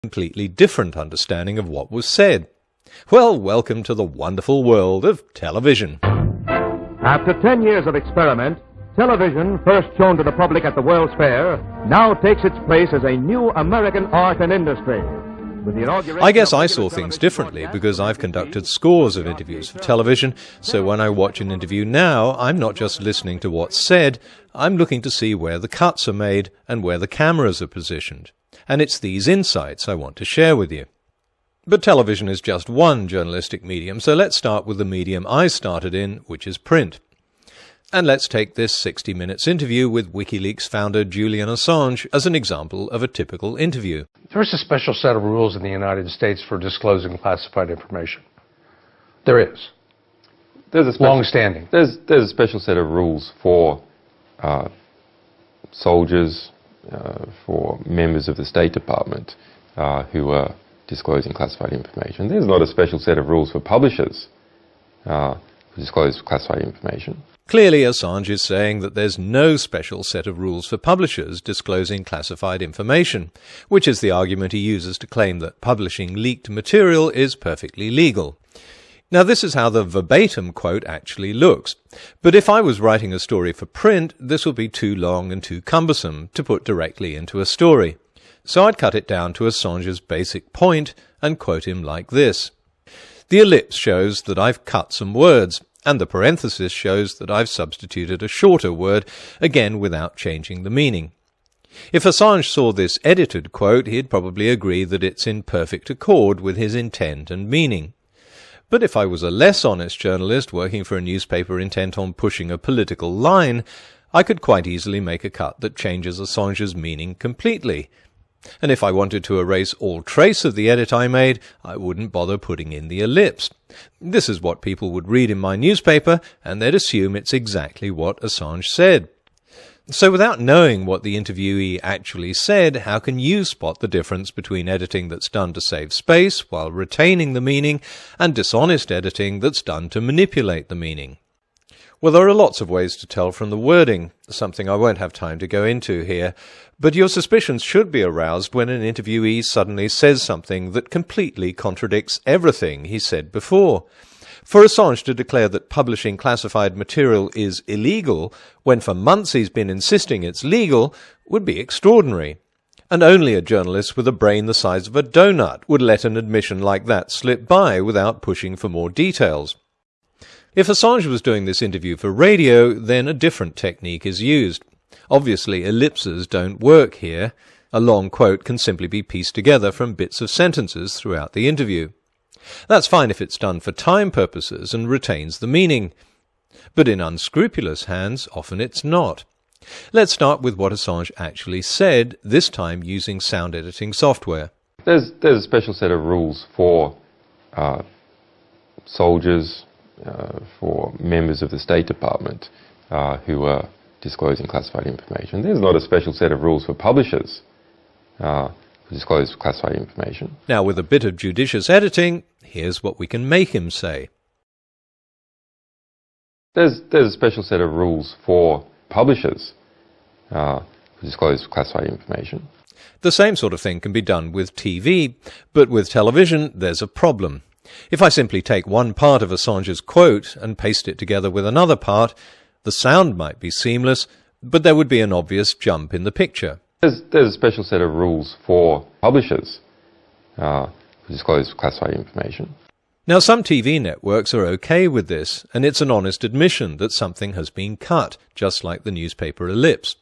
completely different understanding of what was said. Well, welcome to the wonderful world of television. After 10 years of experiment, television, first shown to the public at the World's Fair, now takes its place as a new American art and industry. I guess I saw things differently because I've conducted scores of interviews for television, so when I watch an interview now, I'm not just listening to what's said, I'm looking to see where the cuts are made and where the cameras are positioned. And it's these insights I want to share with you. But television is just one journalistic medium, so let's start with the medium I started in, which is print. And let's take this 60 Minutes interview with WikiLeaks founder Julian Assange as an example of a typical interview. There's a special set of rules in the United States for disclosing classified information. There is. Long-standing. There's a special set of rules for soldiers, for members of the State Department who are disclosing classified information. There's not a special set of rules for publishers who disclose classified information. Clearly, Assange is saying that there's no special set of rules for publishers disclosing classified information, which is the argument he uses to claim that publishing leaked material is perfectly legal. Now, this is how the verbatim quote actually looks. But if I was writing a story for print, this would be too long and too cumbersome to put directly into a story. So I'd cut it down to Assange's basic point and quote him like this. The ellipse shows that I've cut some words, and the parenthesis shows that I've substituted a shorter word, again without changing the meaning. If Assange saw this edited quote, he'd probably agree that it's in perfect accord with his intent and meaning. But if I was a less honest journalist working for a newspaper intent on pushing a political line, I could quite easily make a cut that changes Assange's meaning completely. And if I wanted to erase all trace of the edit I made, I wouldn't bother putting in the ellipse. This is what people would read in my newspaper, and they'd assume it's exactly what Assange said. So without knowing what the interviewee actually said, how can you spot the difference between editing that's done to save space while retaining the meaning, and dishonest editing that's done to manipulate the meaning? Well, there are lots of ways to tell from the wording, something I won't have time to go into here, but your suspicions should be aroused when an interviewee suddenly says something that completely contradicts everything he said before. For Assange to declare that publishing classified material is illegal, when for months he's been insisting it's legal, would be extraordinary. And only a journalist with a brain the size of a donut would let an admission like that slip by without pushing for more details. If Assange was doing this interview for radio, then a different technique is used. Obviously, ellipses don't work here. A long quote can simply be pieced together from bits of sentences throughout the interview. That's fine if it's done for time purposes and retains the meaning. But in unscrupulous hands, often it's not. Let's start with what Assange actually said, this time using sound editing software. There's a special set of rules for soldiers, for members of the State Department who are disclosing classified information. There's not a special set of rules for publishers who disclose classified information. Now, with a bit of judicious editing, here's what we can make him say. There's a special set of rules for publishers who disclose classified information. The same sort of thing can be done with TV, but with television there's a problem. If I simply take one part of Assange's quote and paste it together with another part, the sound might be seamless, but there would be an obvious jump in the picture. There's a special set of rules for publishers who disclose classified information. Now, some TV networks are okay with this, and it's an honest admission that something has been cut, just like the newspaper ellipse.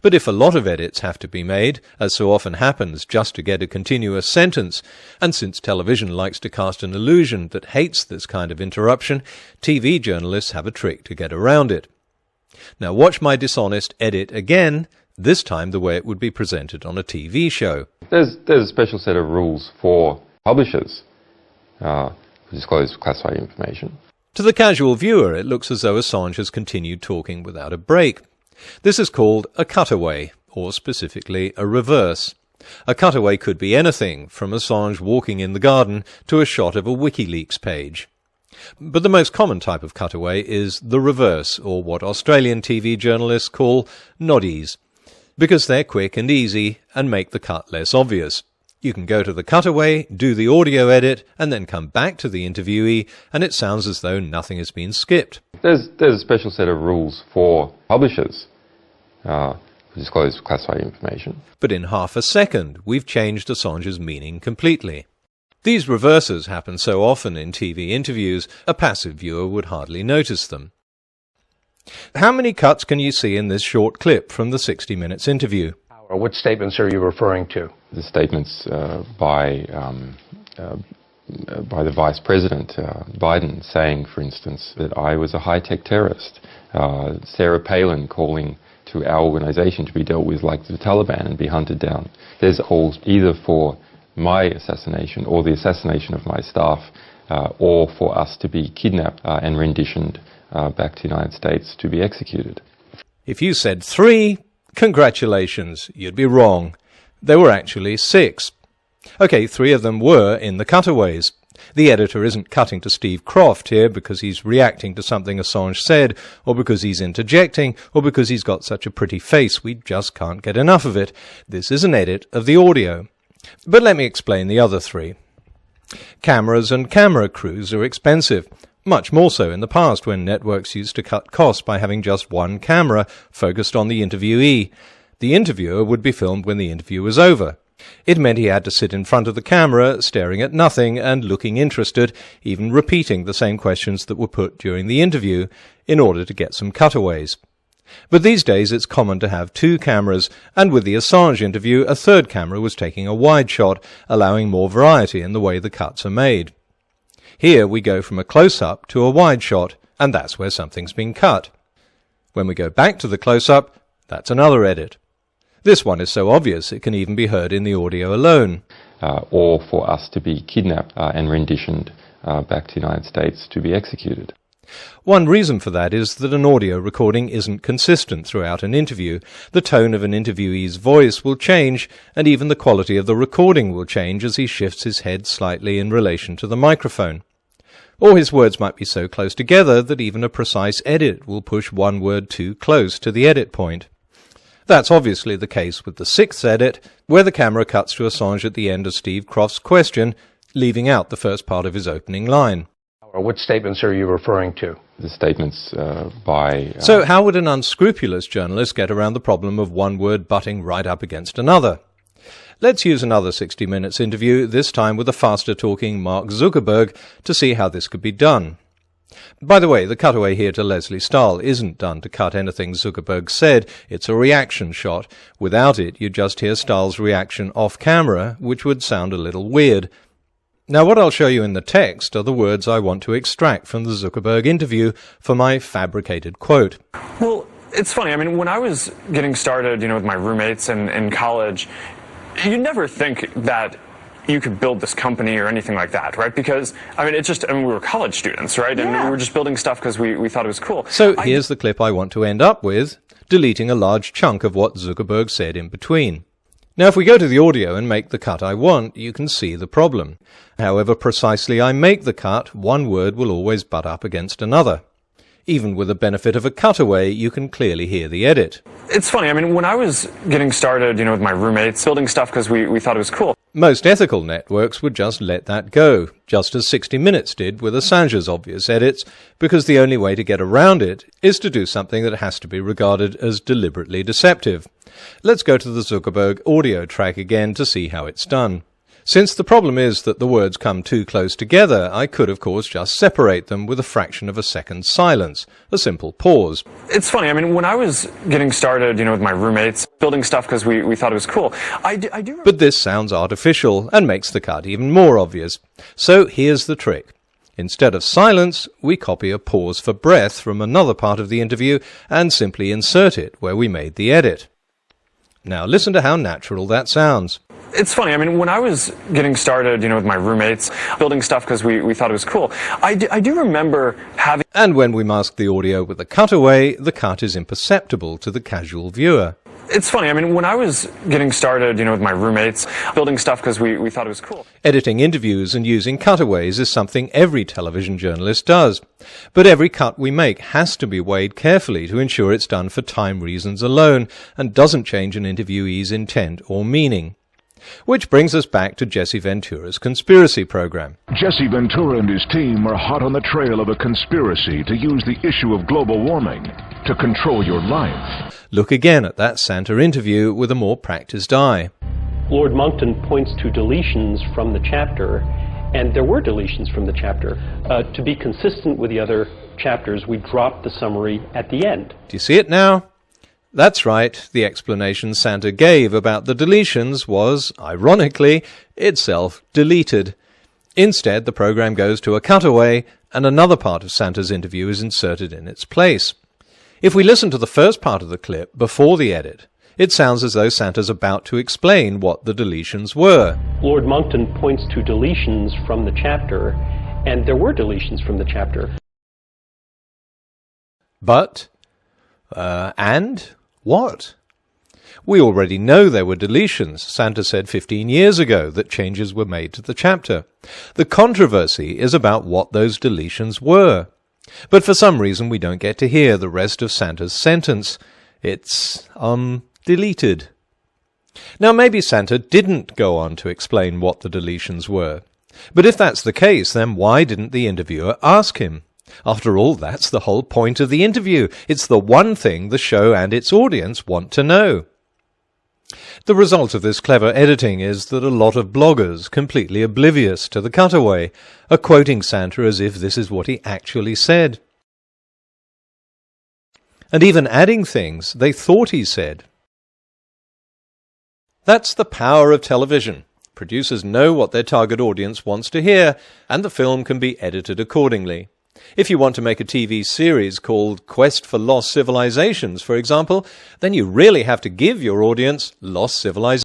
But if a lot of edits have to be made, as so often happens just to get a continuous sentence, and since television likes to cast an illusion that hates this kind of interruption, TV journalists have a trick to get around it. Now watch my dishonest edit again, this time the way it would be presented on a TV show. There's a special set of rules for publishers who disclose classified information. To the casual viewer, it looks as though Assange has continued talking without a break. This is called a cutaway, or specifically a reverse. A cutaway could be anything, from Assange walking in the garden to a shot of a WikiLeaks page. But the most common type of cutaway is the reverse, or what Australian TV journalists call noddies, because they're quick and easy and make the cut less obvious. You can go to the cutaway, do the audio edit, and then come back to the interviewee, and it sounds as though nothing has been skipped. There's a special set of rules for publishers who disclose classified information. But in half a second, we've changed Assange's meaning completely. These reverses happen so often in TV interviews, a passive viewer would hardly notice them. How many cuts can you see in this short clip from the 60 Minutes interview? What statements are you referring to? The statements by the Vice President, Biden, saying, for instance, that I was a high-tech terrorist. Sarah Palin calling to our organization to be dealt with like the Taliban and be hunted down. There's calls either for my assassination or the assassination of my staff or for us to be kidnapped and renditioned back to the United States to be executed. If you said 3, congratulations, you'd be wrong. There were actually 6. Okay, 3 of them were in the cutaways. The editor isn't cutting to Steve Croft here because he's reacting to something Assange said, or because he's interjecting, or because he's got such a pretty face we just can't get enough of it. This is an edit of the audio. But let me explain the other 3. Cameras and camera crews are expensive. Much more so in the past when networks used to cut costs by having just one camera focused on the interviewee. The interviewer would be filmed when the interview was over. It meant he had to sit in front of the camera, staring at nothing and looking interested, even repeating the same questions that were put during the interview, in order to get some cutaways. But these days it's common to have 2 cameras, and with the Assange interview a 3rd camera was taking a wide shot, allowing more variety in the way the cuts are made. Here we go from a close-up to a wide shot, and that's where something's been cut. When we go back to the close-up, that's another edit. This one is so obvious it can even be heard in the audio alone. Or for us to be kidnapped and renditioned back to the United States to be executed. One reason for that is that an audio recording isn't consistent throughout an interview. The tone of an interviewee's voice will change, and even the quality of the recording will change as he shifts his head slightly in relation to the microphone. Or his words might be so close together that even a precise edit will push one word too close to the edit point. That's obviously the case with the 6th edit, where the camera cuts to Assange at the end of Steve Croft's question, leaving out the first part of his opening line. What statements are you referring to? The statements by... So how would an unscrupulous journalist get around the problem of one word butting right up against another? Let's use another 60 Minutes interview, this time with a faster-talking Mark Zuckerberg, to see how this could be done. By the way, the cutaway here to Leslie Stahl isn't done to cut anything Zuckerberg said, it's a reaction shot. Without it, you'd just hear Stahl's reaction off-camera, which would sound a little weird. Now what I'll show you in the text are the words I want to extract from the Zuckerberg interview for my fabricated quote. Well, it's funny, I mean, when I was getting started, with my roommates in college, you'd never think that you could build this company or anything like that, right? Because, we were college students, right? And we were just building stuff because we thought it was cool. So here's the clip I want to end up with, deleting a large chunk of what Zuckerberg said in between. Now, if we go to the audio and make the cut I want, you can see the problem. However precisely I make the cut, one word will always butt up against another. Even with the benefit of a cutaway, you can clearly hear the edit. It's funny, when I was getting started, with my roommates, building stuff because we thought it was cool. Most ethical networks would just let that go, just as 60 Minutes did with Assange's obvious edits, because the only way to get around it is to do something that has to be regarded as deliberately deceptive. Let's go to the Zuckerberg audio track again to see how it's done. Since the problem is that the words come too close together, I could of course just separate them with a fraction of a second's silence, a simple pause. It's funny, when I was getting started, with my roommates, building stuff because we thought it was cool, I do... But this sounds artificial and makes the cut even more obvious. So here's the trick. Instead of silence, we copy a pause for breath from another part of the interview and simply insert it where we made the edit. Now listen to how natural that sounds. It's funny, when I was getting started, with my roommates, building stuff because we thought it was cool, I do remember having... And when we mask the audio with a cutaway, the cut is imperceptible to the casual viewer. It's funny, when I was getting started, with my roommates, building stuff because we thought it was cool. Editing interviews and using cutaways is something every television journalist does. But every cut we make has to be weighed carefully to ensure it's done for time reasons alone and doesn't change an interviewee's intent or meaning. Which brings us back to Jesse Ventura's conspiracy program. Jesse Ventura and his team are hot on the trail of a conspiracy to use the issue of global warming to control your life. Look again at that Santa interview with a more practiced eye. Lord Monckton points to deletions from the chapter, and there were deletions from the chapter. To be consistent with the other chapters, we dropped the summary at the end. Do you see it now? That's right, the explanation Santa gave about the deletions was, ironically, itself deleted. Instead, the program goes to a cutaway, and another part of Santa's interview is inserted in its place. If we listen to the first part of the clip before the edit, it sounds as though Santa's about to explain what the deletions were. Lord Monckton points to deletions from the chapter, and there were deletions from the chapter. But, and what? We already know there were deletions. Santa said 15 years ago that changes were made to the chapter. The controversy is about what those deletions were. But for some reason we don't get to hear the rest of Santa's sentence. It's, deleted. Now maybe Santa didn't go on to explain what the deletions were. But if that's the case, then why didn't the interviewer ask him? After all, that's the whole point of the interview. It's the one thing the show and its audience want to know. The result of this clever editing is that a lot of bloggers, completely oblivious to the cutaway, are quoting Santa as if this is what he actually said. And even adding things they thought he said. That's the power of television. Producers know what their target audience wants to hear, and the film can be edited accordingly. If you want to make a TV series called Quest for Lost Civilizations, for example, then you really have to give your audience lost civilizations.